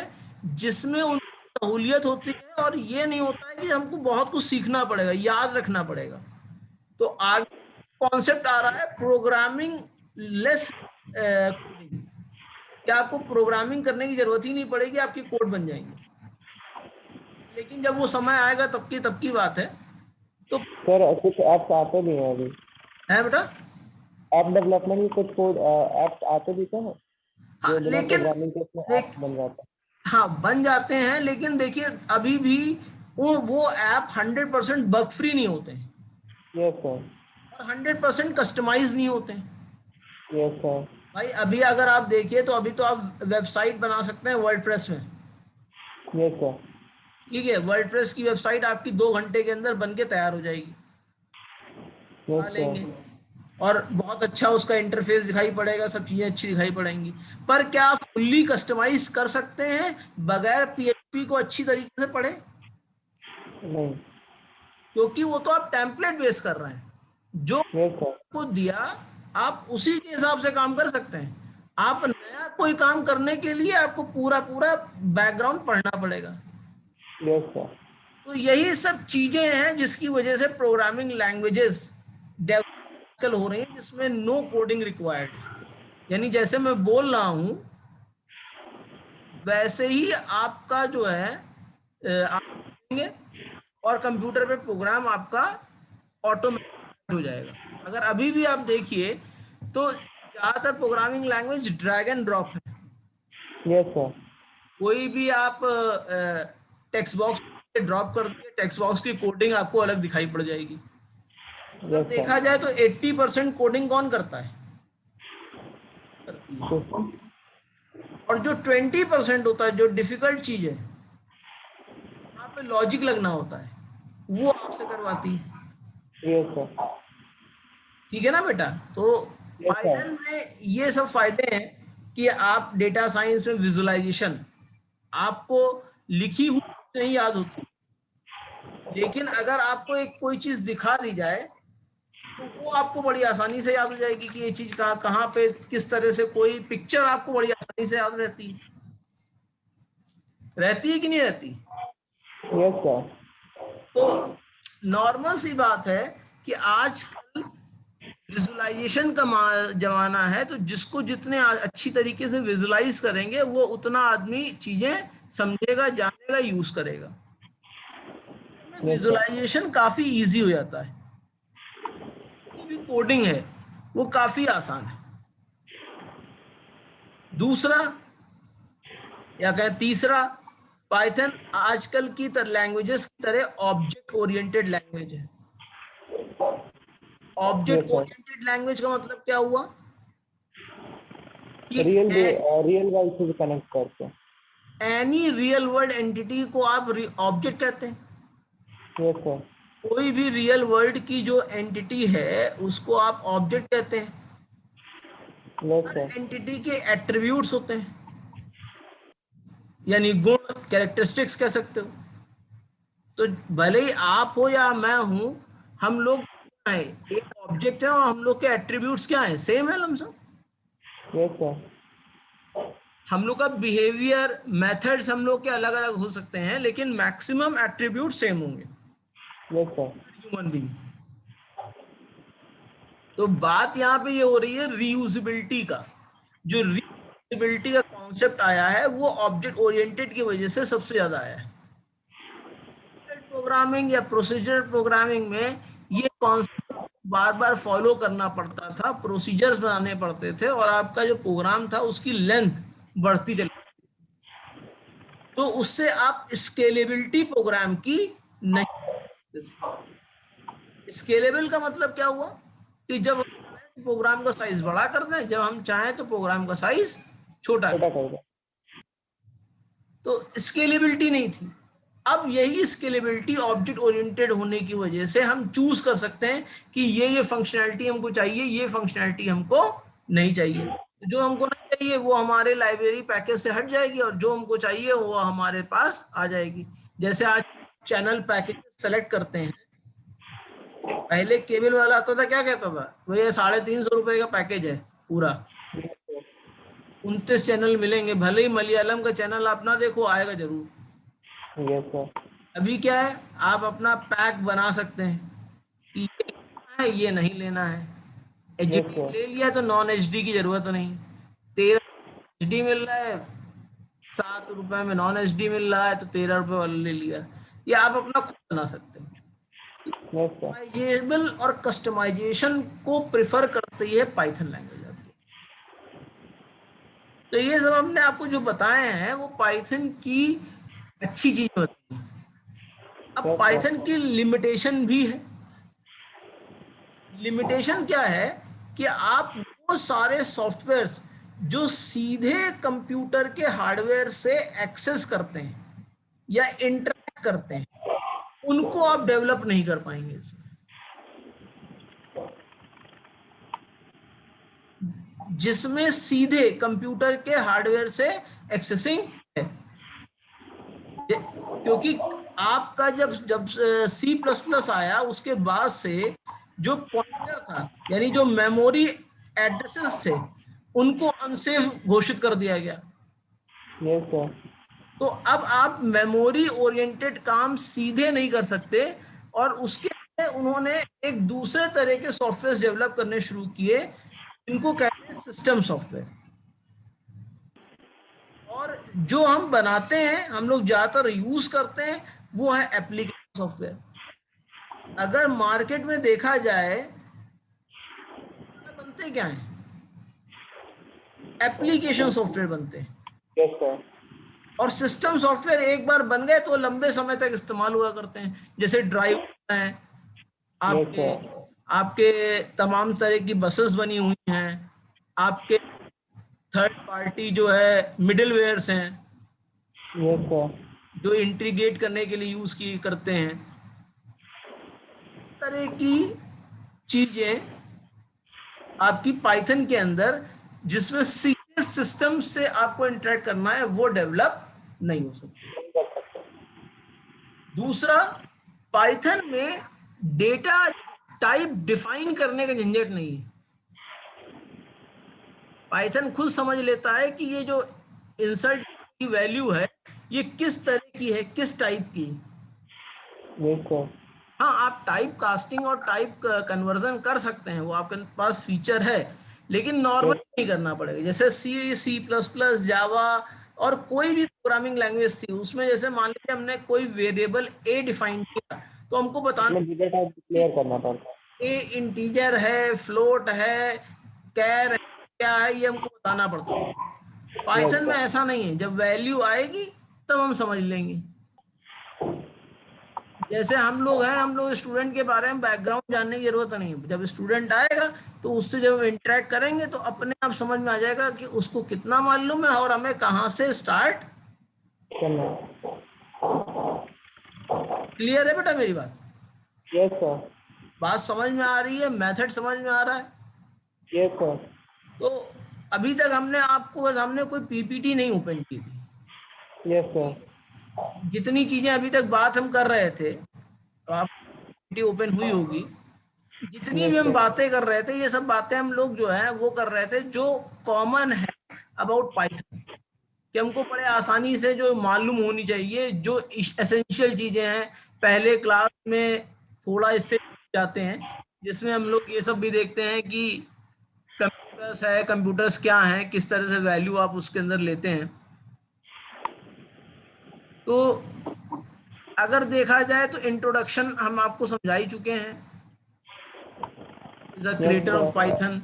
जिसमें उनकी सहूलियत होती है, और ये नहीं होता है कि हमको बहुत कुछ सीखना पड़ेगा, याद रखना पड़ेगा। तो आगे कॉन्सेप्ट आ रहा है प्रोग्रामिंग लेस कोडिंग, कि आपको प्रोग्रामिंग करने की जरूरत ही नहीं पड़ेगी, आपके कोड बन जाएंगे। लेकिन जब वो समय आएगा तब की बात है। तो सर कुछ ऐप्स आते भी हैं अभी, है बेटा। ऐप डेवलपमेंट की कुछ कोड ऐप्स आते भी थे ना, हाँ जो बिना लेकिन प्रोग्रामिंग के उसमें देख, ऐप बन जाता हाँ बन जाते हैं, लेकिन देखिए अभी भी वो ऐप 100% बग फ्री नहीं होते हैं, है। यस सर, और 100% कस्टमाइज नहीं होते हैं। यस सर, भाई अभी अगर आप देखिए तो अभी तो आप वेबसाइट बना सकते हैं वर्डप्रेस में। यस सर, ठीक है, वर्डप्रेस की वेबसाइट आपकी 2 घंटे के अंदर बन के तैयार हो जाएगी, यस बना सर, लेंगे, और बहुत अच्छा उसका इंटरफेस दिखाई पड़ेगा, सब चीजें अच्छी दिखाई पड़ेंगी। पर क्या आप फुल्ली कस्टमाइज कर सकते हैं बगैर पीएचपी को अच्छी तरीके से पढ़े? नहीं, क्योंकि वो तो आप टेम्पलेट बेस कर रहे हैं, जो यस सर, को दिया आप उसी के हिसाब से काम कर सकते हैं। आप नया कोई काम करने के लिए आपको पूरा पूरा बैकग्राउंड पढ़ना पड़ेगा। यस सर, तो यही सब चीजें हैं जिसकी वजह से प्रोग्रामिंग लैंग्वेजेस डेवलप हो रही हैं जिसमें नो कोडिंग रिक्वायर्ड है। यानी जैसे मैं बोल रहा हूं वैसे ही आपका जो है आप करेंगे, और कंप्यूटर पे प्रोग्राम आपका ऑटोमेटिक हो जाएगा। अगर अभी भी आप देखिए तो ज्यादातर programming language drag and drop है। यस सर, कोई भी आप टेक्स्ट बॉक्स ड्रॉप कर दिए, टेक्स्ट बॉक्स की कोडिंग आपको अलग दिखाई पड़ जाएगी। अगर यस देखा जाए तो 80% कोडिंग कौन करता है? सर। और जो 20% होता है, जो डिफिकल्ट चीज है, वहां पे लॉजिक लगना होता है, वो आपसे करवाती है। Yes sir. ठीक है ना बेटा? तो यस सर। पाइथन में ये सब फायदे हैं कि आप डेटा साइंस में विजुअलाइजेशन, आपको लिखी हुई नहीं याद होती, लेकिन अगर आपको एक कोई चीज दिखा दी जाए तो वो आपको बड़ी आसानी से याद हो जाएगी कि ये चीज कहाँ कहाँ पे किस तरह से, कोई पिक्चर आपको बड़ी आसानी से याद रहती है। रहती है कि नहीं रहती? Yes sir. तो नॉर्मल सी बात है कि आजकल विजुअलाइजेशन का जमाना है, तो जिसको जितने अच्छी तरीके से विजुअलाइज करेंगे वो उतना आदमी चीजें समझेगा, जानेगा, यूज करेगा। Yes sir. विजुअलाइजेशन काफी इजी हो जाता है, जितनी भी कोडिंग है वो काफी आसान है। दूसरा या कहें तीसरा, पाइथन आजकल की लैंग्वेजेस की तरह ऑब्जेक्ट ओरिएंटेड लैंग्वेज है। Object yes sir. Oriented language का मतलब क्या हुआ कि रियल रियल वर्ल्ड से कनेक्ट करते हैं। एनी रियल वर्ल्ड एंटिटी को आप ऑब्जेक्ट कहते हैं। Yes sir. कोई भी रियल वर्ल्ड की जो एंटिटी है उसको आप ऑब्जेक्ट कहते हैं। यस हर सर। एंटिटी के एट्रीब्यूट्स होते हैं, यानी गुण, कैरेक्टरिस्टिक्स कह सकते हो। तो भले ही आप हो या मैं हूं, हम लोग क्या है, एक ऑब्जेक्ट है, और हम लोग के एट्रीब्यूट्स क्या है, सेम है लमसम। Yes sir. हम लोग का बिहेवियर, मेथड्स हम लोग के अलग अलग हो सकते हैं, लेकिन मैक्सिमम एट्रीब्यूट सेम होंगे यस सर। Human being. तो बात यहाँ पे ये हो रही है रीयूजेबिलिटी का। जो रीयूजेबिलिटी का कॉन्सेप्ट आया है वो ऑब्जेक्ट ओरिएंटेड की वजह से सबसे ज्यादा आया है। प्रोग्रामिंग या प्रोसीजर प्रोग्रामिंग में ये कॉन्सेप्ट बार बार फॉलो करना पड़ता था, प्रोसीजर्स बनाने पड़ते थे, और आपका जो प्रोग्राम था उसकी लेंथ बढ़ती चली, तो उससे आप स्केलेबिलिटी प्रोग्राम की नहीं। स्केलेबल का मतलब क्या हुआ कि जब हम चाहें तो प्रोग्राम का साइज बड़ा कर दें, जब हम चाहें तो प्रोग्राम का साइज छोटा कर छोटा दें। कर दो। तो स्केलेबिलिटी नहीं थी। अब यही स्केलेबिलिटी ऑब्जेक्ट ओरिएंटेड होने की वजह से हम चूज कर सकते हैं कि ये फंक्शनैलिटी हमको चाहिए, ये फंक्शनैलिटी हमको नहीं चाहिए। जो हमको नहीं चाहिए वो हमारे लाइब्रेरी पैकेज से हट जाएगी, और जो हमको चाहिए वो हमारे पास आ जाएगी। जैसे आज चैनल पैकेज सेलेक्ट करते हैं, पहले केबल वाला आता था, क्या कहता था, भैया 350 रुपए का पैकेज है पूरा, 29 चैनल मिलेंगे, भले ही मलयालम का चैनल आप ना देखो, आएगा जरूर। Yes sir. अभी क्या है, आप अपना पैक बना सकते हैं कि ये लेना है, ये नहीं लेना है। Yes HD sir. ले लिया तो नॉन एचडी की जरूरत नहीं। 13 एचडी मिल रहा है, 7 रुपए में नॉन एचडी मिल रहा है, तो 13 रुपए वाला ले लिया। ये आप अपना खुद बना सकते हैं। Yes sir. कस्टमाइजेबल और कस्टमाइजेशन को प्रिफर करती है पाइथन लैंग्वेज आपकी। तो ये सब हमने आपको जो बताए हैं वो पाइथन की अच्छी चीज होती है। अब यस सर। पाइथन की लिमिटेशन भी है। लिमिटेशन क्या है कि आप वो सारे सॉफ्टवेयर्स जो सीधे कंप्यूटर के हार्डवेयर से एक्सेस करते हैं या इंटरैक्ट करते हैं, उनको आप डेवलप नहीं कर पाएंगे इसमें। जिसमें सीधे कंप्यूटर के हार्डवेयर से एक्सेसिंग है, क्योंकि आपका जब जब C++ आया उसके बाद से जो पॉइंटर था, यानी जो मेमोरी एड्रेसेस थे, उनको अनसेफ घोषित कर दिया गया। Yes sir. तो अब आप मेमोरी ओरिएंटेड काम सीधे नहीं कर सकते, और उसके लिए उन्होंने एक दूसरे तरह के सॉफ्टवेयर डेवलप करने शुरू किए, इनको कहते हैं सिस्टम सॉफ्टवेयर। और जो हम बनाते हैं, हम लोग ज्यादातर यूज करते हैं, वो है एप्लीकेशन सॉफ्टवेयर। अगर मार्केट में देखा जाए, बनते क्या है, एप्लीकेशन सॉफ्टवेयर बनते हैं। Yes sir. और सिस्टम सॉफ्टवेयर एक बार बन गए तो लंबे समय तक इस्तेमाल हुआ करते हैं, जैसे ड्राइव हैं यस आपके, सर। आपके तमाम तरह की बसेस बनी हुई हैं, आपके थर्ड पार्टी जो है मिडिलवेयर्स हैं यस सर। जो इंटीग्रेट करने के लिए यूज की करते हैं। इस तरह की चीजें आपकी पाइथन के अंदर, जिसमें सीधे सिस्टम से आपको इंटरेक्ट करना है, वो डेवलप नहीं हो सकती। दूसरा, पाइथन में डेटा टाइप डिफाइन करने का झंझट नहीं है। पाइथन खुद समझ लेता है कि ये जो इंसर्ट की वैल्यू है ये किस तरह की है, किस टाइप की है। Yes sir. हाँ, आप टाइप कास्टिंग और टाइप कन्वर्जन कर सकते हैं, वो आपके पास फीचर है, लेकिन नॉर्मल यस नहीं करना पड़ेगा। जैसे सी, सी प्लस प्लस, जावा और कोई भी प्रोग्रामिंग लैंग्वेज थी, उसमें जैसे मान लीजिए हमने कोई वेरिएबल ए डिफाइन किया, तो हमको बताना मतलब डेटा टाइप कि क्लियर करना पड़ता ए इंटीजर है, फ्लोट है, कैर है, क्या है, ये हमको बताना पड़ता है। है। यस पाइथन में सर। ऐसा नहीं है, जब वैल्यू आएगी तब हम समझ लेंगे। जैसे हम लोग हैं, हम लोग स्टूडेंट के बारे में बैकग्राउंड जानने की जरूरत नहीं है, जब स्टूडेंट आएगा तो उससे जब इंटरेक्ट करेंगे तो अपने आप समझ में आ जाएगा कि उसको कितना मालूम है और हमें कहाँ से स्टार्ट। चलो। क्लियर है बेटा मेरी बात? Yes sir. बात समझ में आ रही है, मेथड समझ में आ रहा है? Yes sir. तो अभी तक हमने आपको सामने कोई पीपीटी नहीं ओपन की थी। Yes sir. जितनी चीजें अभी तक बात हम कर रहे थे, तो आप पीपीटी ओपन हुई होगी, जितनी भी यस हम सर। बातें कर रहे थे ये सब बातें हम लोग जो है वो कर रहे थे जो कॉमन है अबाउट पाइथन, कि हमको बड़े आसानी से जो मालूम होनी चाहिए, जो एसेंशियल चीजें हैं। पहले क्लास में थोड़ा इससे जाते हैं, जिसमें हम लोग ये सब भी देखते हैं कि कंप्यूटर्स है, कंप्यूटर्स क्या हैं, किस तरह से वैल्यू आप उसके अंदर लेते हैं। तो अगर देखा जाए तो इंट्रोडक्शन हम आपको समझा ही चुके हैं, is a yes creator of sir. Python.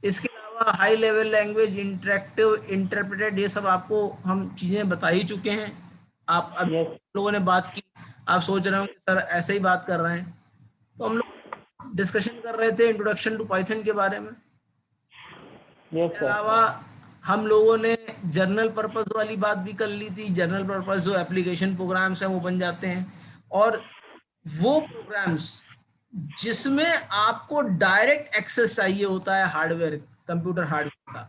इसके अलावा high level language, interactive, interpreted, ये सब आपको हम चीज़ें बता ही चुके हैं। आप अभी यस। लोगों ने बात की, आप सोच रहे हो कि सर ऐसे ही बात कर रहे हैं, तो हम लोग डिस्कशन कर रहे थे इंट्रोडक्शन टू पाइथन के बारे में। यस इसके सर। अलावा हम लोगों ने जर्नल पर्पस वाली बात भी कर ली थी। जर्नल पर्पस जो एप्लीकेशन प्रोग्राम्स हैं वो बन जाते हैं, और वो प्रोग्राम्स जिसमें आपको डायरेक्ट एक्सेस चाहिए होता है हार्डवेयर, कंप्यूटर हार्डवेयर का,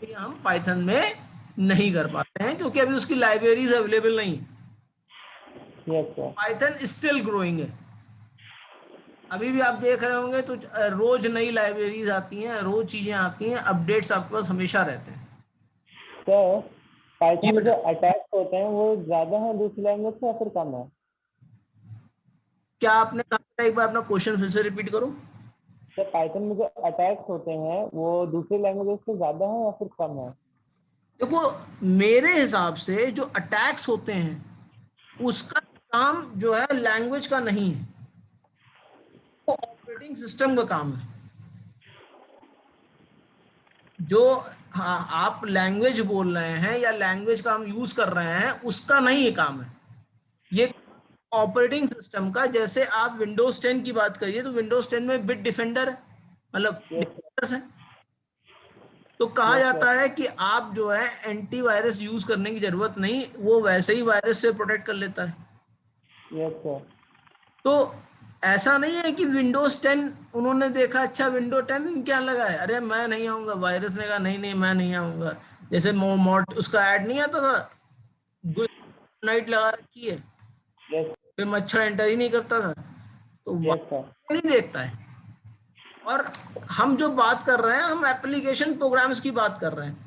ये हम पाइथन में नहीं कर पाते हैं क्योंकि अभी उसकी लाइब्रेरीज अवेलेबल नहीं है। Yes sir. Python still growing है। अभी भी आप देख रहे होंगे तो रोज नई लाइब्रेरीज आती हैं, रोज चीजें आती हैं, अपडेट्स आपके पास हमेशा रहते हैं। सर जी पाइथन में जो बेटा, अटैक्स होते हैं वो ज्यादा है दूसरी लैंग्वेज से या फिर कम है? क्या आपने कहा था? एक बार अपना क्वेश्चन फिर से रिपीट करो। सर पाइथन में जो अटैक्स होते हैं वो दूसरी लैंग्वेज से ज्यादा है या फिर कम है? देखो, मेरे हिसाब से जो अटैक्स होते हैं उसका काम जो है लैंग्वेज का नहीं है, वो ऑपरेटिंग सिस्टम का काम है। जो, हाँ, आप लैंग्वेज बोल रहे हैं या लैंग्वेज का हम यूज कर रहे हैं उसका नहीं ये काम है, ये ऑपरेटिंग सिस्टम का। जैसे आप विंडोज 10 की बात करिए तो विंडोज 10 में बिट डिफेंडर है, मतलब यस डिफेंडर्स है। तो कहा यस जाता सर। है कि आप जो है एंटीवायरस यूज करने की जरूरत नहीं, वो वैसे ही वायरस से प्रोटेक्ट कर लेता है। Yes sir. तो ऐसा नहीं है कि विंडोज 10 उन्होंने देखा, अच्छा विंडो 10 क्या लगा है, अरे मैं नहीं आऊंगा, वायरस ने कहा नहीं नहीं मैं नहीं आऊंगा। जैसे मोट उसका ऐड नहीं आता था, गुड नाइट लगा रखी है, यस। फिर मच्छर एंटर ही नहीं करता था। तो यस सर। वायरस नहीं देखता है। और हम जो बात कर रहे हैं हम एप्लीकेशन प्रोग्राम्स की बात कर रहे हैं,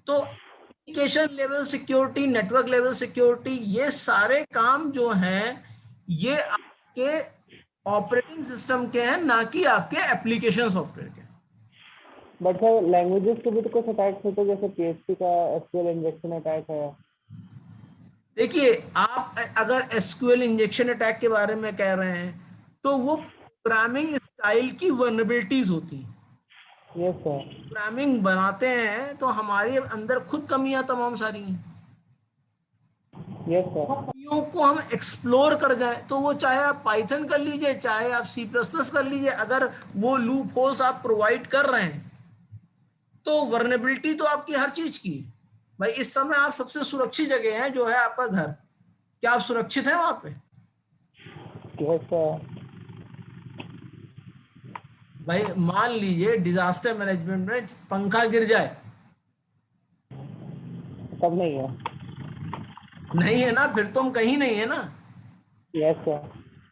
तो application level security, network level security, ये सारे काम जो हैं ये आपके ऑपरेटिंग सिस्टम के हैं, ना कि आपके एप्लीकेशन सॉफ्टवेयर के। बट सर लैंग्वेजेस के भी तो कुछ अटैक्स होते हैं जैसे पीएचपी का एसक्यूएल इंजेक्शन अटैक है। देखिए, आप अगर एसक्यूएल इंजेक्शन अटैक के बारे में कह रहे हैं तो वो प्रोग्रामिंग स्टाइल की वल्नरेबिलिटीज होती हैं। Yes sir. प्रोग्रामिंग बनाते हैं तो हमारे अंदर खुद कमियां तमाम सारी हैं। Yes sir. को हम एक्सप्लोर कर जाए, तो वो चाहे आप पाइथन कर लीजिए, चाहे आप सी प्लस प्लस कर लीजिए, अगर वो लूप होल्स आप प्रोवाइड कर रहे हैं तो वर्नेबिलिटी तो आपकी हर चीज की है। भाई इस समय आप सबसे सुरक्षित जगह है जो है आपका घर, क्या आप सुरक्षित हैं वहां पे? Yes sir. भाई मान लीजिए डिजास्टर मैनेजमेंट में पंखा गिर जाए, तब नहीं है। नहीं है ना, फिर तो हम कहीं नहीं है ना। Yes sir.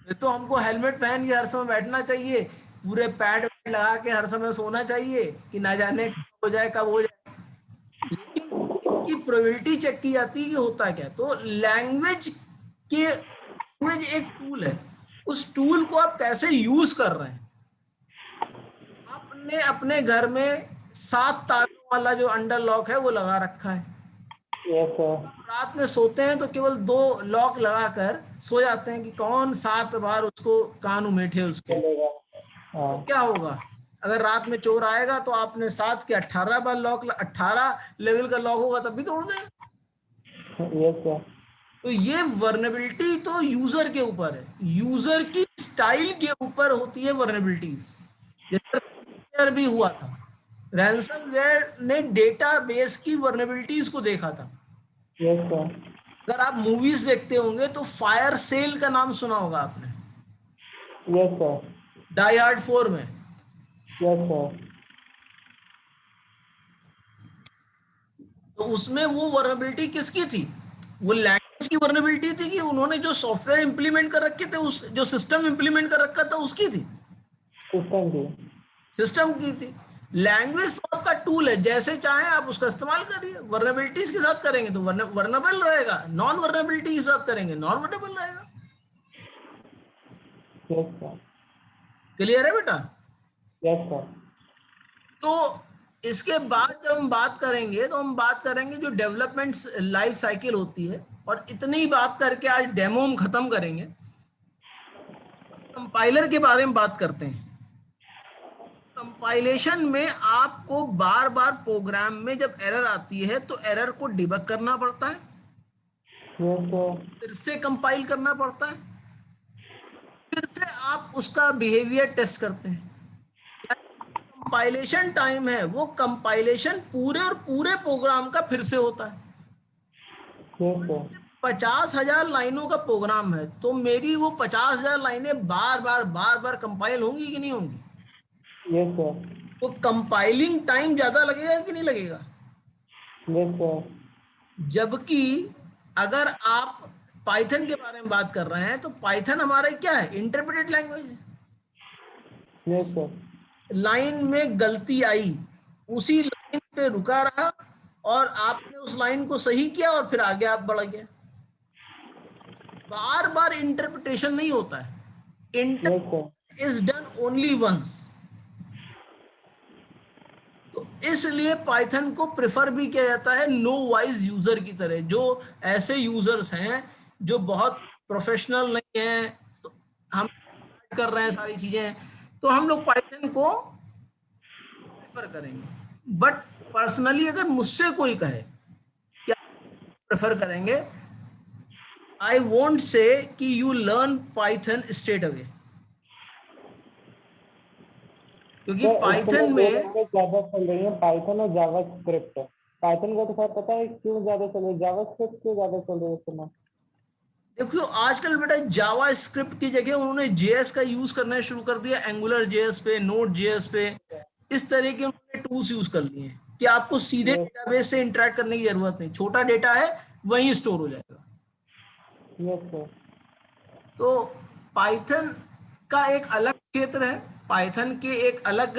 फिर तो हमको हेलमेट पहन के हर समय बैठना चाहिए, पूरे पैड लगा के हर समय सोना चाहिए कि ना जाने कब हो जाए, कब हो जाए। लेकिन इनकी प्रोबेबिलिटी चेक की जाती है कि होता क्या। तो लैंग्वेज एक टूल है, उस टूल को आप कैसे यूज कर रहे हैं। आपने अपने घर में 7 तारों वाला जो अंडर लॉक है वो लगा रखा है, यस सर। रात में सोते हैं तो केवल 2 लॉक लगाकर सो जाते हैं कि कौन 7 बार उसको कान उमेठे उसके। चलेगा। तो हाँ। क्या होगा, अगर रात में चोर आएगा तो आपने 7 के 18 बार लॉक, 18 लेवल का लॉक होगा तब भी तोड़ देगा। Yes sir. तो ये वर्नेबिलिटी तो यूजर के ऊपर है, यूजर की स्टाइल के ऊपर होती है वर्नेबिलिटीज। जैसे भी हुआ था, रैंसमवेयर ने डेटाबेस की वर्नेबिलिटीज को देखा था। Yes sir. अगर आप मूवीज देखते होंगे तो फायर सेल का नाम सुना होगा आपने, यस सर। डाई हार्ड 4 में। Yes sir. तो उसमें वो वर्नेबिलिटी किसकी थी, वो लैंग्वेज की वर्नेबिलिटी थी कि उन्होंने जो सॉफ्टवेयर इंप्लीमेंट कर रखे थे, उस जो सिस्टम इंप्लीमेंट कर रखा था उसकी थी, सिस्टम की। सिस्टम की थी। लैंग्वेज तो आपका टूल है, जैसे चाहे आप उसका इस्तेमाल करिए। वर्नेबिलिटीज के साथ करेंगे तो वर्नेबल रहेगा, नॉन वर्नेबिलिटी के साथ करेंगे नॉन वर्नेबल रहेगा। Yes sir. क्लियर है बेटा? Yes sir. तो इसके बाद जब हम बात करेंगे तो हम बात करेंगे जो डेवलपमेंट लाइफ साइकिल होती है, और इतनी बात करके आज डेमो हम खत्म करेंगे। कंपाइलर के बारे में बात करते हैं। कंपाइलेशन में आपको बार बार प्रोग्राम में जब एरर आती है तो एरर को डिबग करना पड़ता है, यस सर। फिर से कंपाइल करना पड़ता है, फिर से आप उसका बिहेवियर टेस्ट करते हैं। कंपाइलेशन टाइम है वो कंपाइलेशन पूरे और पूरे प्रोग्राम का फिर से होता है। Yes sir. 50,000 लाइनों का प्रोग्राम है तो मेरी वो 50,000 लाइनें बार बार कंपाइल होंगी कि नहीं होंगी? Yes sir. तो कंपाइलिंग टाइम ज्यादा लगेगा कि नहीं लगेगा? Yes sir. जबकि अगर आप पाइथन के बारे में बात कर रहे हैं तो पाइथन हमारा क्या है, इंटरप्रेटेड लैंग्वेज है। Yes sir. लाइन में गलती आई, उसी लाइन पे रुका रहा और आपने उस लाइन को सही किया और फिर आगे आप बढ़ गए। बार बार इंटरप्रिटेशन नहीं होता है, yes sir. Inter is done only once. तो इसलिए पाइथन को प्रेफर भी किया जाता है लो वाइज यूजर की तरह, जो ऐसे यूजर्स हैं जो बहुत प्रोफेशनल नहीं है, तो हम कर रहे हैं सारी चीजें, तो हम लोग पाइथन को प्रेफर करेंगे। बट पर्सनली अगर मुझसे कोई कहे क्या प्रेफर करेंगे, आई वोंट से कि you learn Python straight away, क्योंकि सर इस समय पाइथन दो में लैंग्वेज ज्यादा चल रही है, पाइथन और जावा स्क्रिप्ट। पाइथन का तो सर पता है क्यों ज्यादा चल रही है, जावा स्क्रिप्ट क्यों ज्यादा चल रही है इस समय? देखो आजकल बेटा जावा स्क्रिप्ट की जगह उन्होंने जेएस का यूज करना शुरू कर दिया, एंगुलर जेएस पे, नोड जेएस पे, इस तरह के उन्होंने टूल्स यूज कर लिए हैं कि आपको सीधे यस। डेटाबेस से इंटरेक्ट करने की जरूरत नहीं, छोटा डेटा है वहीं स्टोर हो जाएगा। Yes sir. तो पाइथन का एक अलग क्षेत्र है, पाइथन के एक अलग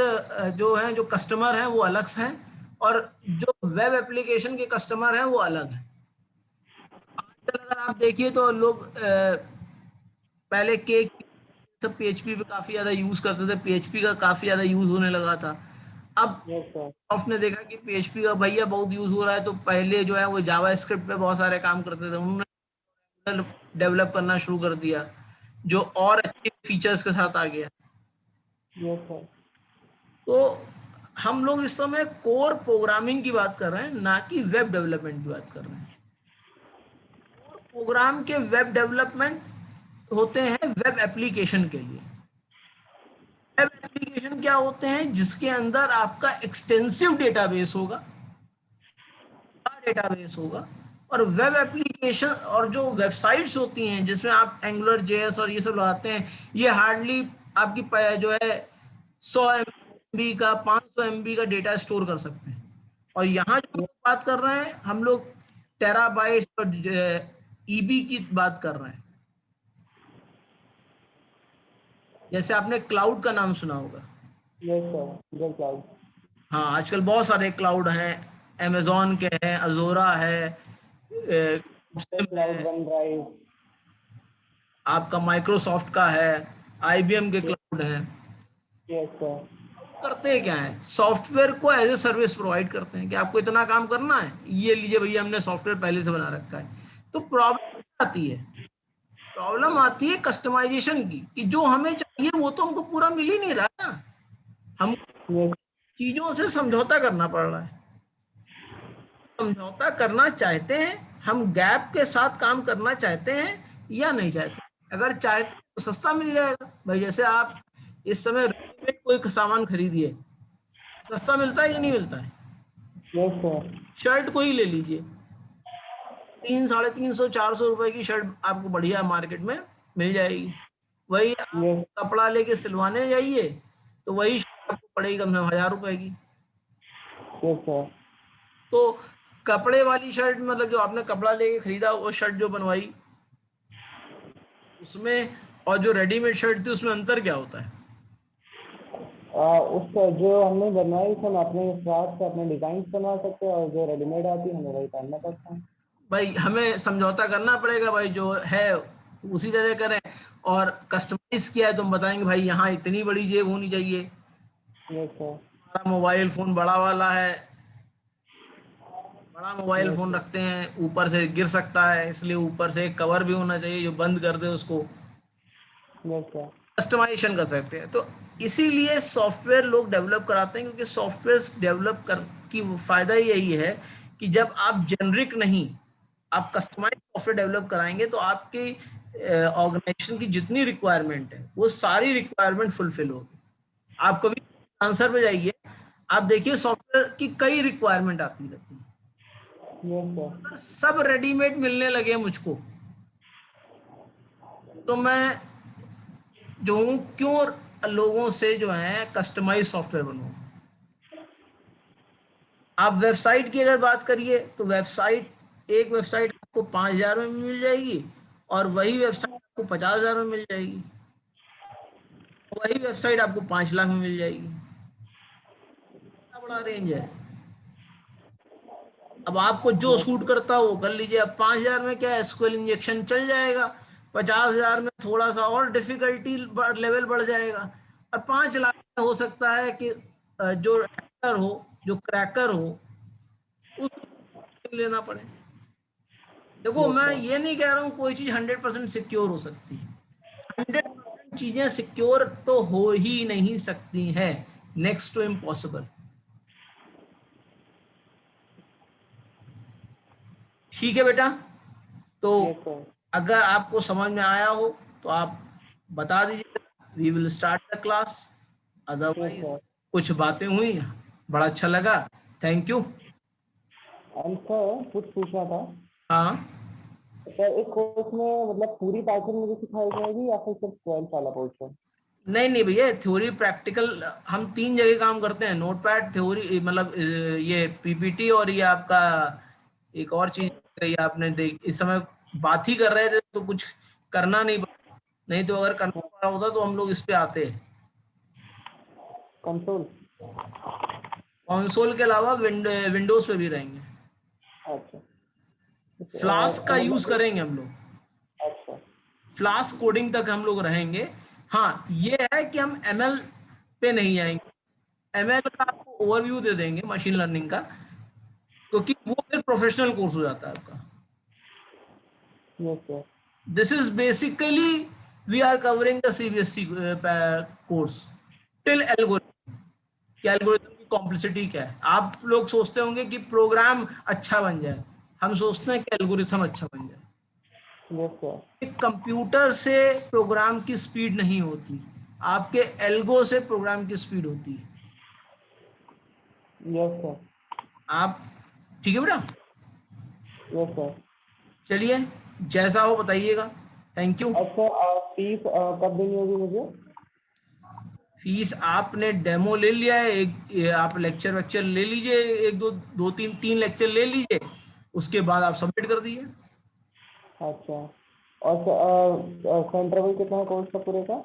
जो है जो कस्टमर हैं वो अलग हैं, और जो वेब एप्लीकेशन के कस्टमर हैं वो अलग हैं। आजकल अगर आप देखिए तो लोग पहले के सब पीएचपी पे काफी ज्यादा यूज करते थे, पीएचपी का काफी ज्यादा यूज होने लगा था। अब यस सर। सॉफ्ट ने देखा कि पीएचपी का भैया बहुत यूज हो रहा है, तो पहले जो है वो जावा स्क्रिप्ट पे बहुत सारे काम करते थे, उन्होंने डेवलप करना शुरू कर दिया जो और अच्छे फीचर्स के साथ आ गया। Yes sir. तो हम लोग इस समय कोर प्रोग्रामिंग की बात कर रहे हैं, ना कि वेब डेवलपमेंट की बात कर रहे हैं। प्रोग्राम के वेब डेवलपमेंट होते हैं वेब एप्लीकेशन के लिए। वेब एप्लीकेशन क्या होते हैं? जिसके अंदर आपका एक्सटेंसिव डेटाबेस होगा, डेटाबेस होगा। और वेब एप्लीकेशन और जो वेबसाइट्स होती हैं जिसमें आप एंगुलर जेएस और ये सब लगाते हैं, ये हार्डली आपकी जो है 100 MB का 500 MB का डेटा स्टोर कर सकते हैं। और यहाँ जो हम बात कर रहे हैं, हम लोग टेराबाइट्स और ईबी की बात कर रहे हैं। जैसे आपने क्लाउड का नाम सुना होगा। Yes sir, Google cloud. हाँ, आजकल बहुत सारे क्लाउड हैं, अमेजोन के हैं, अजोरा है, क्लाउड, वन ड्राइव, आपका माइक्रोसॉफ्ट का है, आईबीएम के क्लाउड है। Yes sir. करते क्या है, सॉफ्टवेयर को एज ए सर्विस प्रोवाइड करते हैं कि आपको इतना काम करना है, ये लीजिए भैया, हमने सॉफ्टवेयर पहले से बना रखा है। तो प्रॉब्लम आती है, प्रॉब्लम आती है कस्टमाइजेशन की, कि जो हमें चाहिए वो तो हमको पूरा मिल ही नहीं रहा ना, हम चीजों से समझौता करना पड़ रहा है। समझौता करना चाहते हैं हम, गैप के साथ काम करना चाहते हैं या नहीं चाहते? अगर चाहते हैं तो सस्ता मिल जाएगा भाई। जैसे आप इस समय रेडीमेड कोई सामान खरीदिए, सस्ता मिलता है कि नहीं मिलता है? Yes sir. शर्ट को ही ले लीजिए, 300, 350, 400 रुपए की शर्ट आपको बढ़िया मार्केट में मिल जाएगी। वही आप यस कपड़ा लेके सिलवाने जाइए तो वही शर्ट आपको पड़ेगी कम से कम 1000 रुपए की। Yes sir. तो कपड़े वाली शर्ट, मतलब जो आपने कपड़ा लेके खरीदा, वो शर्ट जो बनवाई उसमें, और जो रेडीमेड शर्ट थी उसमें अंतर क्या होता है? उसका जो हमने बनवाई हम अपने हिसाब से अपने डिजाइन बनवा सकते हैं, और जो रेडीमेड आती है हमें वही पहनना पड़ता है। भाई हमें समझौता करना पड़ेगा भाई, जो है उसी तरह करें। और कस्टमाइज किया है तो हम बताएंगे भाई यहाँ इतनी बड़ी जेब होनी चाहिए, यस सर। हमारा मोबाइल फोन बड़ा वाला है, बड़ा मोबाइल यस फोन सर। रखते हैं, ऊपर से गिर सकता है, इसलिए ऊपर से एक कवर भी होना चाहिए जो बंद कर दे उसको। Yes sir. कस्टमाइजेशन कर सकते हैं। तो इसीलिए सॉफ्टवेयर लोग डेवलप कराते हैं, क्योंकि सॉफ्टवेयर डेवलप कर की फायदा यही है कि जब आप जेनरिक नहीं, आप कस्टमाइज सॉफ्टवेयर डेवलप कराएंगे तो आपकी ऑर्गेनाइजेशन की जितनी रिक्वायरमेंट है वो सारी रिक्वायरमेंट फुलफिल होगी। आप कभी आंसर पे जाइए, आप देखिए सॉफ्टवेयर की कई रिक्वायरमेंट आती रहती है। Yes sir. अगर सब रेडीमेड मिलने लगे मुझको, तो मैं जो हूँ क्यों लोगों से जो है कस्टमाइज सॉफ्टवेयर बनवाऊं। आप वेबसाइट की अगर बात करिए तो एक वेबसाइट आपको 5000 में मिल जाएगी, और वही वेबसाइट आपको 50,000 में मिल जाएगी, वही वेबसाइट आपको 5 लाख में मिल जाएगी। इतना बड़ा रेंज है। अब आपको जो सूट करता हो वो कर लीजिए। अब 5000 में क्या एसक्यूएल इंजेक्शन चल जाएगा, 50,000 में थोड़ा सा और डिफिकल्टी लेवल बढ़ जाएगा, और 5 लाख में हो सकता है कि जो हैकर हो, जो क्रैकर हो, उसको लेना पड़े। देखो, यस मैं सर। ये नहीं कह रहा हूँ कोई चीज 100% सिक्योर हो सकती है, 100% चीजें सिक्योर तो हो ही नहीं सकती है, नेक्स्ट टू इम्पॉसिबल। ठीक है बेटा, तो यस सर। अगर आपको समझ में आया हो तो आप बता दीजिए, we will start the class. Yes otherwise sir. कुछ बातें हुई, बड़ा अच्छा लगा, थैंक यू। एंड सर कुछ पूछना था हाँ, सर, इस कोर्स में मतलब पूरी पाइथन मुझे सिखाई जाएगी या फिर सिर्फ 12 वाला पोर्शन? नहीं नहीं भैया, थ्योरी प्रैक्टिकल हम 3 जगह काम करते हैं, नोटपैड, थ्योरी, मतलब ये पीपीटी, और ये आपका एक और चीज ये आपने देख, इस समय बात ही कर रहे थे तो कुछ करना नहीं पड़ा, नहीं तो अगर करना पड़ा होता तो हम लोग इस पे आते हैं। कंसोल। कंसोल के अलावा विंडोज पे भी रहेंगे, अच्छा। फ्लास्क का तो यूज मतलब करेंगे हम लोग, अच्छा। फ्लास्क कोडिंग तक हम लोग रहेंगे। हाँ, ये है कि हम एमएल पे नहीं आएंगे, एमएल का आपको ओवरव्यू दे देंगे मशीन लर्निंग का, क्योंकि वो फिर प्रोफेशनल कोर्स हो जाता है आपका। Yes sir. This is basically we are covering the CBSE course till algorithm, कि एल्गोरिथम की कॉम्प्लेक्सिटी क्या है। आप लोग सोचते होंगे कि प्रोग्राम अच्छा बन जाए, हम सोचते हैं कि एल्गोरिथम अच्छा बन जाए। Yes sir. कंप्यूटर से प्रोग्राम की स्पीड नहीं होती, आपके एल्गो से प्रोग्राम की स्पीड होती है। Yes sir. आप ठीक है बेटा? Yes sir. चलिए, जैसा हो बताइएगा। Thank you. अच्छा, फीस कब देनी होगी मुझे? फीस आपने डेमो ले लिया है, आप लेक्चर वेक्चर ले लीजिए, एक दो दो तीन तीन लेक्चर ले लीजिए, उसके बाद आप सबमिट कर दीजिए। अच्छा, और इंटरवल कितना है कोर्स का पूरे का?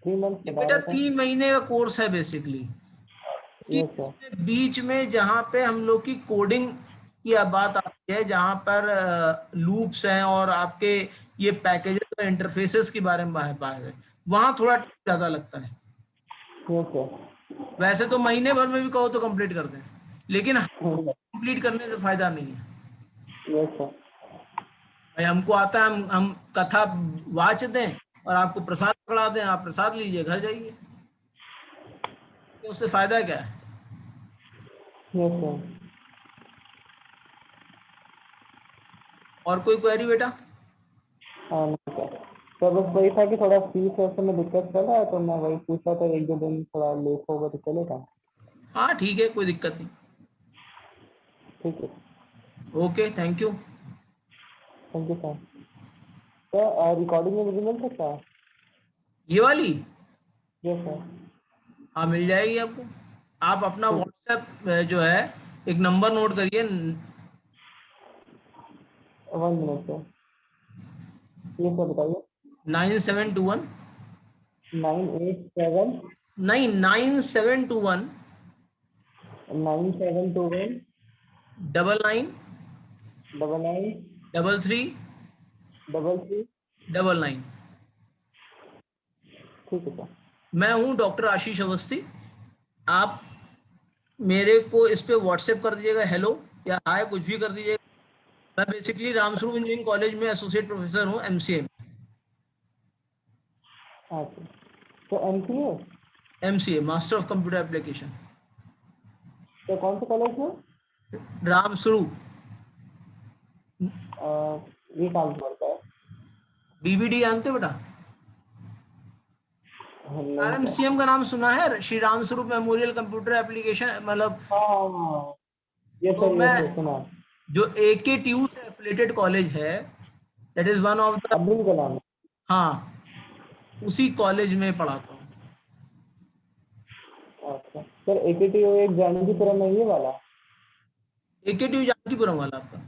3 मंथ ये बता बेटा रहे थे। 3 महीने का कोर्स है बेसिकली, कि यस सर। इसमें बीच में जहाँ पे हम लोग की कोडिंग की अब बात आती है, जहाँ पर लूप्स हैं और आपके ये पैकेजेस और इंटरफेसेस के बारे में बात है, वहाँ थोड़ा ज़्यादा लगता है। Yes sir. वैसे तो महीने भर में भी कहो तो कंप्लीट कर दें, लेकिन कंप्लीट करने से फायदा नहीं है। Yes sir. भाई हमको आता है, हम कथा वाच दें और आपको प्रसाद पकड़ा दें, आप प्रसाद लीजिए घर जाइए, तो उससे फायदा क्या है? Yes sir. और कोई क्वेरी बेटा? हाँ नहीं सर। तो बस वही था कि थोड़ा फीस वैसे में दिक्कत चल रहा है, तो मैं वही पूछा था, 1-2 दिन थोड़ा लेट होगा तो चलेगा? हाँ ठीक है, कोई दिक्कत नहीं। ठीक है। Okay, thank you. Thank you sir. Sir recording में मुझे मिल सकता है? ये वाली? Yes sir. हाँ मिल जाएगी आपको। आप अपना ठीक व्हाट्सएप जो है, एक नंबर नोट करिए। है, 1 मिनट सर। ये सर बताइए। 9721, 987। नहीं 9721 9721 99 99 33 33। 99। ठीक है सर। मैं हूँ डॉक्टर आशीष अवस्थी। आप मेरे को इस पे व्हाट्सएप कर दीजिएगा, हेलो या हाय कुछ भी कर दीजिएगा। मैं बेसिकली रामस्वरूप इंजीनियरिंग कॉलेज में एसोसिएट प्रोफेसर हूँ, एमसीए। अच्छा, तो MCA? MCA master of computer application, तो कौन से कॉलेज में? रामस्वरूप। ये काम पड़ता है? बीबीडी जानते हो बेटा? नहीं सर। आरएमसीएम का नाम सुना है? Shri Ram Swaroop memorial computer application, मतलब। हाँ, ये तो सर, ये मैं, सर सुना। जो AKTU से एफिलेटेड कॉलेज है, that is one of the, Abdul Kalam. हाँ, उसी कॉलेज में पढ़ाता हूँ। अच्छा सर, AKTU एक जानकीपुरम में ये वाला? AKTU जानकीपुरम वाला आपका?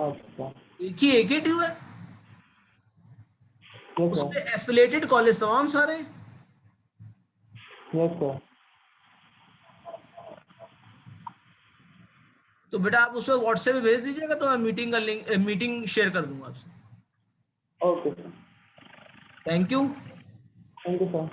अच्छा। एक ही AKTU है, यस उसमें सर। एफिलेटेड कॉलेज तमाम सारे हैं। Yes sir. तो बेटा आप उसमें व्हाट्सएप पे भेज दीजिएगा, तो मैं मीटिंग का लिंक, मीटिंग शेयर कर दूंगा आपसे। Okay sir. Thank you. Thank you sir.